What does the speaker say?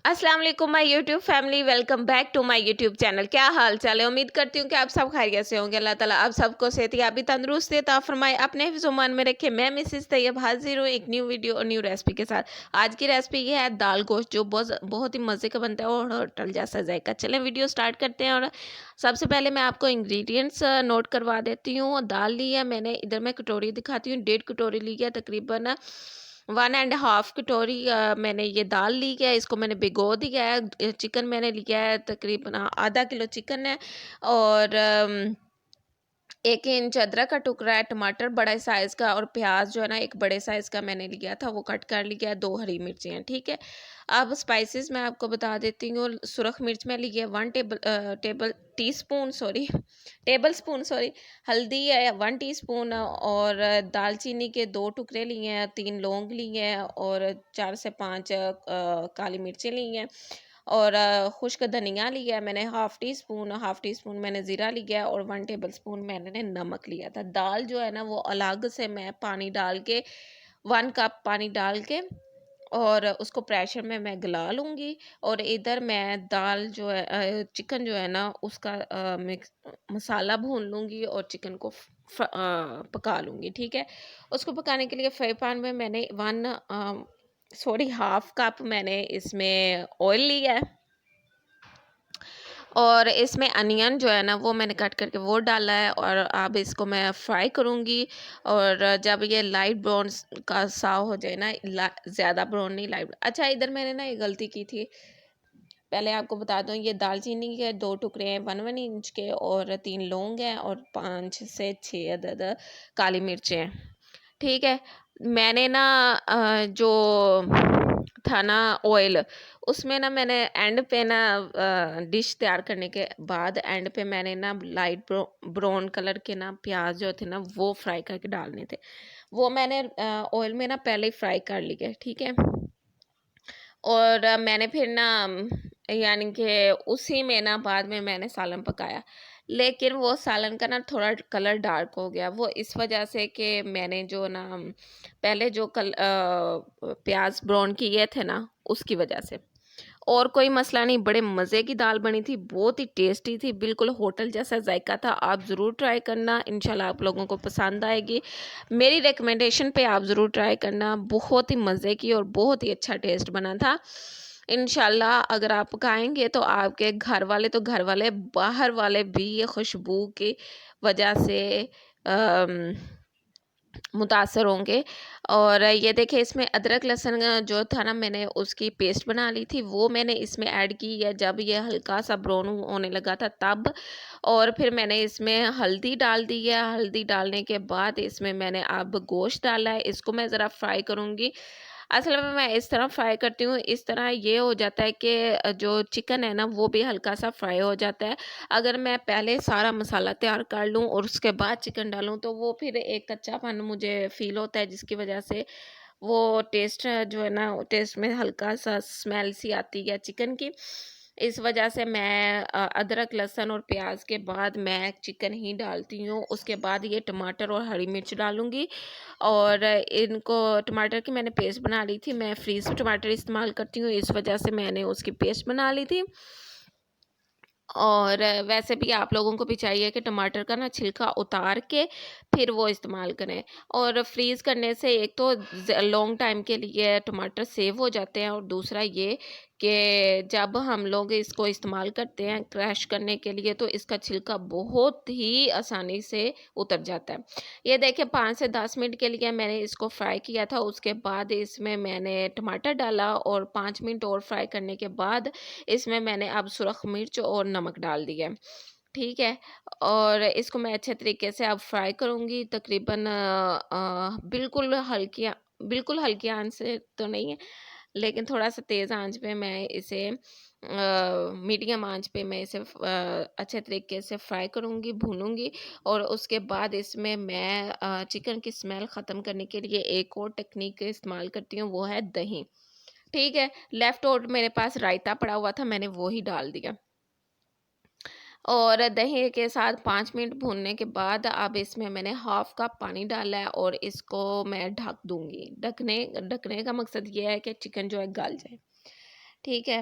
अस्सलाम वालेकुम my YouTube family, welcome back to my YouTube channel. क्या हाल चाल है? उम्मीद करती हूँ कि आप सब खैरियत से होंगे। अल्लाह ताला आप सबको सेहतयाबी तंदुरुस्ती अता फरमाए, अपने हिफ्ज़-ओ-मान में रखे। मैं मिसेस तैयब हाजिर हूँ एक न्यू वीडियो और न्यू रेसिपी के साथ। आज की रेसिपी ये है दाल गोश्त, जो बहुत ही मज़े का बनता है और होटल जैसा जायका। चलें वीडियो स्टार्ट करते हैं। और सबसे पहले मैं आपको इंग्रेडिएंट्स नोट करवा देती हूँ। दाल ली है मैंने, इधर मैं कटोरी दिखाती हूँ, 1.5 कटोरी ली है तकरीबन। 1.5 कटोरी मैंने ये दाल ली है, इसको मैंने भिगो दिया है। चिकन मैंने लिया है तकरीबन आधा किलो चिकन है। और 1 इंच अदरक का टुकड़ा है, टमाटर बड़े साइज़ का, और प्याज जो है ना एक बड़े साइज़ का मैंने लिया था, वो कट कर लिया है। 2 हरी मिर्ची हैं, ठीक है। अब स्पाइसेस मैं आपको बता देती हूँ। सुरख मिर्च मैं ली है 1 टेबल स्पून सॉरी। हल्दी है 1 टीस्पून, और दालचीनी के 2 टुकड़े लिए हैं, 3 लौंग लिए हैं, और 4 से 5 काली मिर्चें ली हैं, और खुश्क धनिया लिया है मैंने हाफ़ टी स्पून मैंने ज़ीरा लिया है, और 1 टेबल स्पून मैंने नमक लिया था। दाल जो है ना वो अलग से मैं पानी डाल के 1 कप पानी डाल के और उसको प्रेशर में मैं गला लूँगी। और इधर मैं दाल जो है चिकन जो है ना उसका मिक्स मसाला भून लूँगी और चिकन को पका लूँगी, ठीक है। उसको पकाने के लिए फ्राई पैन में मैंने हाफ कप मैंने इसमें ऑयल लिया है, और इसमें अनियन जो है ना वो मैंने कट करके वो डाला है, और अब इसको मैं फ्राई करूँगी। और जब ये लाइट ब्राउन का सा हो जाए ना, ज़्यादा ब्राउन नहीं, लाइट। अच्छा, इधर मैंने ना ये गलती की थी, पहले आपको बता दूं, ये दालचीनी के 2 टुकड़े हैं 1 इंच के, और 3 लौंग हैं, और 5 से 6 अदद काली मिर्चें हैं, ठीक है। मैंने ना जो था ना ऑयल, उसमें ना मैंने एंड पे ना डिश तैयार करने के बाद एंड पे मैंने ना लाइट ब्राउन कलर के ना प्याज जो थे ना वो फ्राई करके डालने थे। वो मैंने ऑयल में ना पहले ही फ्राई कर लिए, ठीक है। और मैंने फिर ना यानी कि उसी में ना बाद में मैंने सालन पकाया, लेकिन वो सालन का ना थोड़ा कलर डार्क हो गया। वो इस वजह से कि मैंने जो ना पहले जो प्याज ब्राउन किए थे ना, उसकी वजह से। और कोई मसला नहीं, बड़े मज़े की दाल बनी थी, बहुत ही टेस्टी थी, बिल्कुल होटल जैसा जायका था। आप ज़रूर ट्राई करना, इंशाल्लाह आप लोगों को पसंद आएगी। मेरी रिकमेंडेशन पे आप ज़रूर ट्राई करना, बहुत ही मज़े की और बहुत ही अच्छा टेस्ट बना था। इंशाल्लाह अगर आप पकाएंगे तो आपके घर वाले तो घर वाले, बाहर वाले भी ये खुशबू की वजह से मुतासर होंगे। और ये देखिए, इसमें अदरक लहसुन जो था ना मैंने उसकी पेस्ट बना ली थी, वो मैंने इसमें ऐड की है जब ये हल्का सा ब्राउन होने लगा था तब। और फिर मैंने इसमें हल्दी डाल दी है। हल्दी डालने के बाद इसमें मैंने अब गोश्त डाला है, इसको मैं ज़रा फ्राई करूँगी। असल में मैं इस तरह फ्राई करती हूँ, इस तरह ये हो जाता है कि जो चिकन है ना वो भी हल्का सा फ्राई हो जाता है। अगर मैं पहले सारा मसाला तैयार कर लूँ और उसके बाद चिकन डालूँ तो वो फिर एक कच्चापन मुझे फ़ील होता है, जिसकी वजह से वो टेस्ट जो है ना, टेस्ट में हल्का सा स्मेल सी आती है चिकन की। इस वजह से मैं अदरक लहसुन और प्याज के बाद मैं चिकन ही डालती हूँ। उसके बाद ये टमाटर और हरी मिर्च डालूँगी, और इनको टमाटर की मैंने पेस्ट बना ली थी। मैं फ्रीज़ टमाटर इस्तेमाल करती हूँ, इस वजह से मैंने उसकी पेस्ट बना ली थी। और वैसे भी आप लोगों को भी चाहिए कि टमाटर का ना छिलका उतार के फिर वो इस्तेमाल करें। और फ्रीज़ करने से एक तो लॉन्ग टाइम के लिए टमाटर सेव हो जाते हैं, और दूसरा ये कि जब हम लोग इसको इस्तेमाल करते हैं क्रश करने के लिए तो इसका छिलका बहुत ही आसानी से उतर जाता है। ये देखिए, 5 से 10 मिनट के लिए मैंने इसको फ्राई किया था। उसके बाद इसमें मैंने टमाटर डाला, और 5 मिनट और फ्राई करने के बाद इसमें मैंने अब सुरख मिर्च और नमक डाल दिया, ठीक है। और इसको मैं अच्छे तरीके से अब फ्राई करूँगी, तकरीबन बिल्कुल हल्की आंच से तो नहीं है, लेकिन थोड़ा-सा तेज़ आंच पे मैं इसे मीडियम आंच पे मैं इसे अच्छे तरीके से फ्राई करूँगी, भूनूँगी। और उसके बाद इसमें मैं चिकन की स्मेल ख़त्म करने के लिए एक और टेक्निक इस्तेमाल करती हूँ, वो है दही, ठीक है। लेफ्ट ओवर मेरे पास रायता पड़ा हुआ था, मैंने वो ही डाल दिया। और दही के साथ 5 मिनट भूनने के बाद अब इसमें मैंने हाफ़ कप पानी डाला है, और इसको मैं ढक दूँगी। ढकने ढकने का मकसद ये है कि चिकन जो है गल जाए, ठीक है।